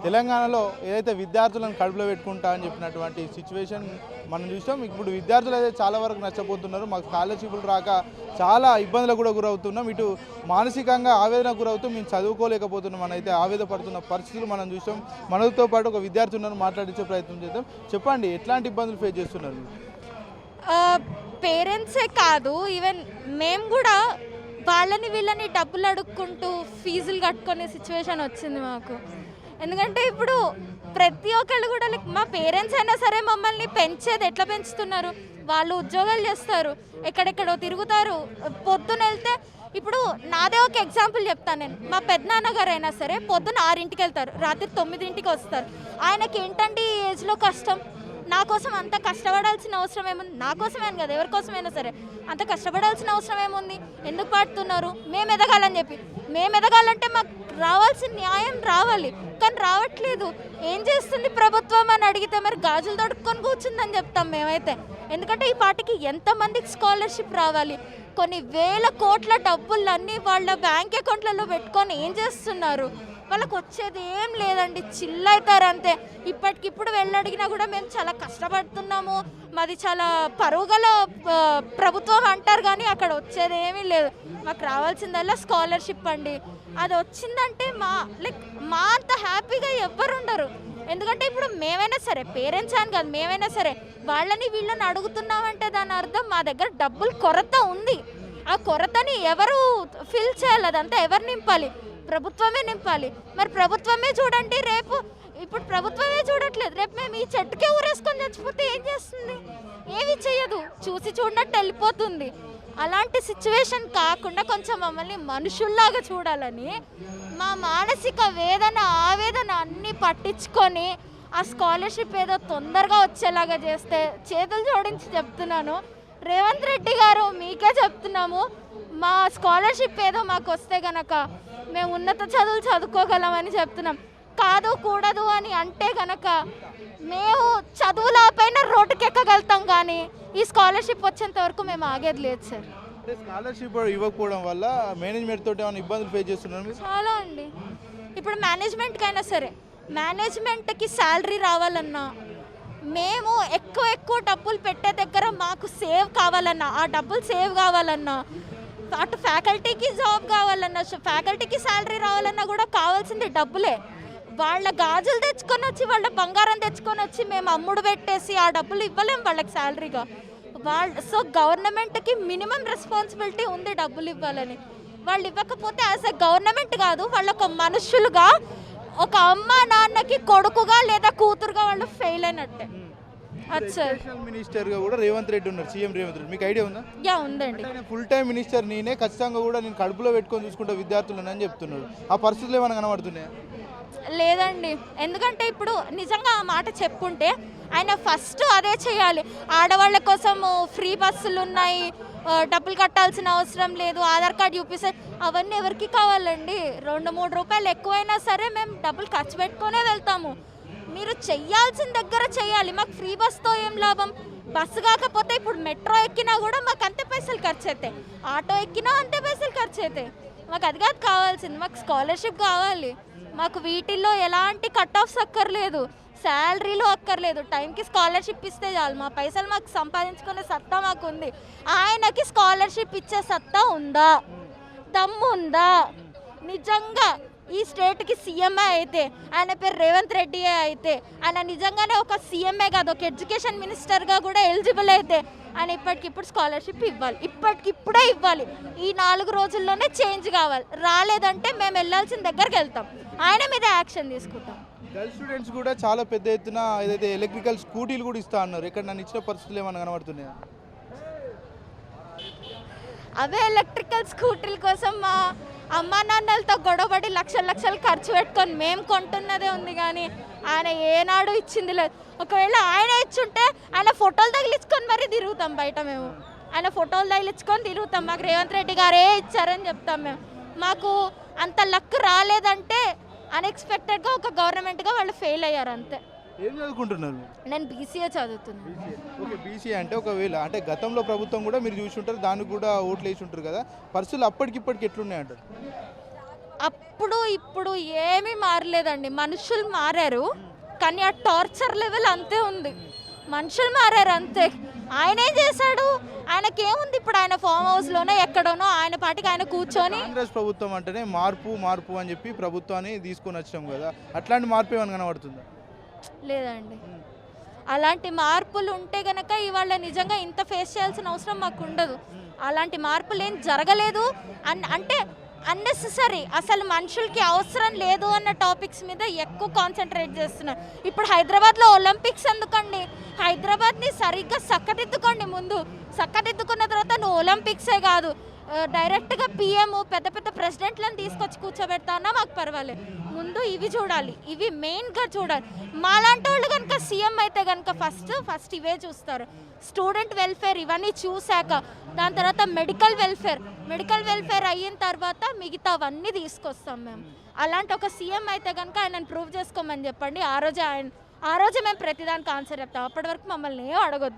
తెలంగాణలో ఏదైతే విద్యార్థులను కడుపులో పెట్టుకుంటా అని చెప్పినటువంటి సిచ్యువేషన్ మనం చూసాం. ఇప్పుడు విద్యార్థులు అయితే చాలా వరకు నష్టపోతున్నారు. మాకు స్కాలర్షిప్లు రాక చాలా ఇబ్బందులకు కూడా గురవుతున్నాం. ఇటు మానసికంగా ఆవేదనకు గురవుతూ మేము చదువుకోలేకపోతున్నాం అని అయితే ఆవేదన పడుతున్న పరిస్థితులు మనం చూసాం. మనతో పాటు ఒక విద్యార్థి ఉన్నారు, మాట్లాడించే ప్రయత్నం చేద్దాం. చెప్పండి, ఎట్లాంటి ఇబ్బందులు ఫేస్ చేస్తున్నారు? పేరెంట్సే కాదు, ఈవెన్ మేము కూడా వాళ్ళని వీళ్ళని డబ్బులు అడుక్కుంటూ ఫీజులు కట్టుకునే సిచ్యువేషన్ వచ్చింది మాకు. ఎందుకంటే ఇప్పుడు ప్రతి ఒక్కళ్ళు కూడా లైక్ మా పేరెంట్స్ అయినా సరే మమ్మల్ని పెంచేది ఎట్లా పెంచుతున్నారు, వాళ్ళు ఉద్యోగాలు చేస్తారు, ఎక్కడెక్కడో తిరుగుతారు. పొద్దున వెళ్తే ఇప్పుడు నాదే ఒక ఎగ్జాంపుల్ చెప్తాను నేను. మా పెద్దనాన్నగారు అయినా సరే పొద్దున 6ంటికి వెళ్తారు, రాత్రి 9ంటికి వస్తారు. ఆయనకి ఏంటంటే ఈ ఏజ్లో కష్టం. నా కోసం అంత కష్టపడాల్సిన అవసరం ఏముంది? నా కోసమే అని కదా, ఎవరికోసమైనా సరే అంత కష్టపడాల్సిన అవసరం ఏముంది? ఎందుకు పడుతున్నారు? మేము ఎదగాలని చెప్పి. మేము ఎదగాలంటే మాకు రావాల్సిన న్యాయం రావాలి, కానీ రావట్లేదు. ఏం చేస్తుంది ప్రభుత్వం అని అడిగితే మరి గాజులు తొడుక్కొని కూర్చుందని చెప్తాం మేమైతే. ఎందుకంటే ఈ పార్టీకి ఎంతమందికి స్కాలర్షిప్ రావాలి? కొన్ని వేల కోట్ల డబ్బులన్నీ వాళ్ళ బ్యాంక్ అకౌంట్లలో పెట్టుకొని ఏం చేస్తున్నారు? వాళ్ళకి వచ్చేది ఏం లేదండి, చిల్ అవుతారు అంతే. ఇప్పటికిప్పుడు వెళ్ళడిగినా కూడా మేము చాలా కష్టపడుతున్నాము, మాది చాలా పరుగుల ప్రభుత్వం అంటారు, కానీ అక్కడ వచ్చేది ఏమీ లేదు. మాకు రావాల్సిందల్లా స్కాలర్షిప్ అండి. అది వచ్చిందంటే మా అంత హ్యాపీగా ఎవ్వరు ఉండరు. ఎందుకంటే ఇప్పుడు మేమైనా సరే, పేరెంట్స్ అని కాదు, మేమైనా సరే వాళ్ళని వీళ్ళని అడుగుతున్నామంటే దాని అర్థం మా దగ్గర డబ్బులు కొరత ఉంది. ఆ కొరతని ఎవరు ఫిల్ చేయాలి? అదంతా ఎవరు నింపాలి? ప్రభుత్వమే నింపాలి. మరి ప్రభుత్వమే చూడండి, రేపు ఇప్పుడు ప్రభుత్వమే చూడట్లేదు, రేపు మేము ఈ చెట్టుకే ఊరేసుకొని చచ్చిపోతే ఏం చేస్తుంది? ఏమి చేయదు, చూసి చూడనట్టు వెళ్ళిపోతుంది. అలాంటి సిచ్యువేషన్ కాకుండా కొంచెం మమ్మల్ని మనుషుల్లాగా చూడాలని మా మానసిక వేదన ఆవేదన అన్నీ పట్టించుకొని ఆ స్కాలర్షిప్ ఏదో తొందరగా వచ్చేలాగా చేస్తే, చేతులు జోడించి చెప్తున్నాను రేవంత్ రెడ్డి గారు, మీకే చెప్తున్నాము, మా స్కాలర్షిప్ ఏదో మాకు వస్తే గనక మేము ఉన్నత చదువులు చదువుకోగలమని చెప్తున్నాం. కాదు కూడదు అని అంటే గనక మేము చదువులపైన రోడ్డుకెక్కగలుగుతాం, కానీ ఈ స్కాలర్షిప్ వచ్చేంత వరకు మేము ఆగేది లేదు సార్. అంటే స్కాలర్షిప్ ఇవ్వకపోవడం వల్ల మేనేజ్మెంట్ తోటి ఏమైనా ఇబ్బందులు ఫేస్ చేస్తున్నారు? చాలా అండి. ఇప్పుడు మేనేజ్మెంట్కి అయినా సరే, మేనేజ్మెంట్కి శాలరీ రావాలన్నా, మేము ఎక్కువ డబ్బులు పెట్టే దగ్గర మాకు సేవ్ కావాలన్నా, ఆ డబ్బులు సేవ్ కావాలన్నా, అటు ఫ్యాకల్టీకి జాబ్ కావాలన్నా, ఫ్యాకల్టీకి శాలరీ రావాలన్నా కూడా కావాల్సింది డబ్బులే. వాళ్ళ గాజులు తెచ్చుకొని వచ్చి, వాళ్ళ బంగారం తెచ్చుకొని వచ్చి మేము అమ్ముడు పెట్టేసి ఆ డబ్బులు ఇవ్వలేము వాళ్ళకి శాలరీగా. సో గవర్నమెంట్కి మినిమం రెస్పాన్సిబిలిటీ ఉంది డబ్బులు ఇవ్వాలని. వాళ్ళు ఇవ్వకపోతే యాజ్ ఎ గవర్నమెంట్ కాదు, వాళ్ళు ఒక మనుషులుగా, ఒక అమ్మ నాన్నకి కొడుకుగా లేదా కూతురుగా వాళ్ళు ఫెయిల్ అయినట్టే. మినిస్టర్ గా కూడా రేవంత్ రెడ్డి ఉన్నారు, సీఎం రేవంత్ రెడ్డి, మీకు ఐడియా ఉందా? యా, ఉందండి. ఫుల్ టైం మినిస్టర్ నేనే, ఖచ్చితంగా కూడా నేను కడుపులో పెట్టుకొని చూసుకుంటా విద్యార్థులను అని చెప్తున్నాడు. ఆ పరిస్థితులు ఏమైనా కనబడుతున్నాయా? లేదండి, ఎందుకంటే ఇప్పుడు నిజంగా ఆ మాట చెప్పుంటే ఆయన ఫస్ట్ అదే చేయాలి. ఆడవాళ్ళ కోసం ఫ్రీ బస్సులు ఉన్నాయి, డబ్బులు కట్టాల్సిన అవసరం లేదు, ఆధార్ కార్డు చూపిస్తే అవన్నీ ఎవరికి కావాలండి? 2-3 రూపాయలు ఎక్కువైనా సరే మేము డబ్బులు ఖర్చు పెట్టుకునే వెళ్తాము. మీరు చెయ్యాల్సిన దగ్గర చేయాలి. మాకు ఫ్రీ బస్తో ఏం లాభం? బస్సు కాకపోతే ఇప్పుడు మెట్రో ఎక్కినా కూడా మాకు అంతే పైసలు ఖర్చు అవుతాయి, ఆటో ఎక్కినా అంతే పైసలు ఖర్చు అవుతాయి. మాకు అది కాదు కావాల్సింది, మాకు స్కాలర్షిప్ కావాలి. మాకు వీటిల్లో ఎలాంటి కట్ ఆఫ్స్ అక్కర్లేదు, శాలరీలో అక్కర్లేదు, టైంకి స్కాలర్షిప్ ఇస్తే చాలు. మా పైసలు మాకు సంపాదించుకునే సత్తా మాకు ఉంది. ఆయనకి స్కాలర్షిప్ ఇచ్చే సత్తా ఉందా? దమ్ము ఉందా? నిజంగా ఈ స్టేట్కి సీఎంఏ అయితే, ఆయన పేరు రేవంత్ రెడ్డియే అయితే, ఆయన నిజంగానే ఒక సీఎంఏ కాదు, ఒక ఎడ్యుకేషన్ మినిస్టర్గా కూడా ఎలిజిబుల్ అయితే ఆయన ఇప్పటికిప్పుడు స్కాలర్షిప్ ఇవ్వాలి, ఇప్పటికిప్పుడే ఇవ్వాలి. ఈ 4 రోజుల్లోనే చేంజ్ కావాలి. రాలేదంటే మేము వెళ్ళాల్సిన దగ్గరికి వెళ్తాం, ఆయన మీద యాక్షన్ తీసుకుంటాం. గర్ల్ స్టూడెంట్స్ కూడా చాలా పెద్ద ఎత్తున ఏదైతే ఎలక్ట్రికల్ స్కూటీలు కూడా ఇస్తా అన్నారు, ఇక్కడ నన్ను ఇచ్చిన పరిస్థితులు ఏమైనా కనబడుతున్నాయా? అవే ఎలక్ట్రికల్ స్కూటీల కోసం మా అమ్మా నాన్నలతో గొడవపడి లక్షలు ఖర్చు పెట్టుకొని మేము కొంటున్నదే ఉంది, కానీ ఆయన ఏనాడు ఇచ్చింది లేదు. ఒకవేళ ఆయన ఇచ్చుంటే ఆయన ఫోటోలు తగిలించుకొని మరీ తిరుగుతాం బయట. మేము ఆయన ఫోటోలు తగిలించుకొని తిరుగుతాం, మాకు రేవంత్ రెడ్డి గారే ఇచ్చారని చెప్తాం మేము. మాకు అంత లక్ రాలేదంటే అన్ఎక్స్పెక్టెడ్గా ఒక గవర్నమెంట్గా వాళ్ళు ఫెయిల్ అయ్యారు అంతే. ఏం చదువుకుంటున్నారు? నేను బీసీఏ చదువుతున్నాను. ఓకే, బీసీఏ అంటే ఒకవేళ అంటే గతంలో ప్రభుత్వం కూడా మీరు చూసి ఉంటారు, దానికి కూడా ఓట్లు వేసి ఉంటారు కదా, పరిస్థితులు అప్పటికిప్పటికి ఎట్లున్నాయంటారు? అప్పుడు ఇప్పుడు ఏమీ మారలేదండి. మనుషులు మారారు కానీ ఆ టార్చర్ లెవెల్ అంతే ఉంది. మనుషులు మారారు అంతే. ఆయన ఏం చేశాడు? ఆయనకేముంది ఇప్పుడు? ఆయన ఫామ్ హౌస్లోనే ఎక్కడోనో ఆయన పాటికి ఆయన కూర్చొని. కాంగ్రెస్ ప్రభుత్వం అంటేనే మార్పు మార్పు అని చెప్పి ప్రభుత్వాన్ని తీసుకొని వచ్చాం కదా, అట్లాంటి మార్పు ఏమైనా కనబడుతుందా? లేదండి. అలాంటి మార్పులు ఉంటే గనక ఇవాళ నిజంగా ఇంత ఫేస్ చేయాల్సిన అవసరం మాకు ఉండదు. అలాంటి మార్పులు ఏం జరగలేదు. అంటే అన్నెసెసరీ, అసలు మనుషులకి అవసరం లేదు అన్న టాపిక్స్ మీద ఎక్కువ కాన్సన్ట్రేట్ చేస్తున్నారు. ఇప్పుడు హైదరాబాద్లో ఒలింపిక్స్ ఎందుకండి? హైదరాబాద్ని సరిగ్గా చక్కదిద్దుకోండి. ముందు చక్కదిద్దుకున్న తర్వాత నువ్వు ఒలింపిక్సే కాదు, డైరెక్ట్గా పిఎం పెద్ద పెద్ద ప్రెసిడెంట్లను తీసుకొచ్చి కూర్చోబెడతా అన్నా మాకు పర్వాలేదు. ముందు ఇవి చూడాలి, ఇవి మెయిన్గా చూడాలి. మాలాంటి వాళ్ళు కనుక సీఎం అయితే కనుక ఫస్ట్ ఇవే చూస్తారు. స్టూడెంట్ వెల్ఫేర్ ఇవన్నీ చూశాక దాని తర్వాత మెడికల్ వెల్ఫేర్ అయిన తర్వాత మిగతావన్నీ తీసుకొస్తాం మేము. అలాంటి ఒక సీఎం అయితే కనుక ఆయనను ప్రూవ్ చేసుకోమని చెప్పండి. ఆ రోజే మేము ప్రతిదానికి ఆన్సర్ చెప్తాం. అప్పటి వరకు మమ్మల్ని ఏం అడగొద్దు.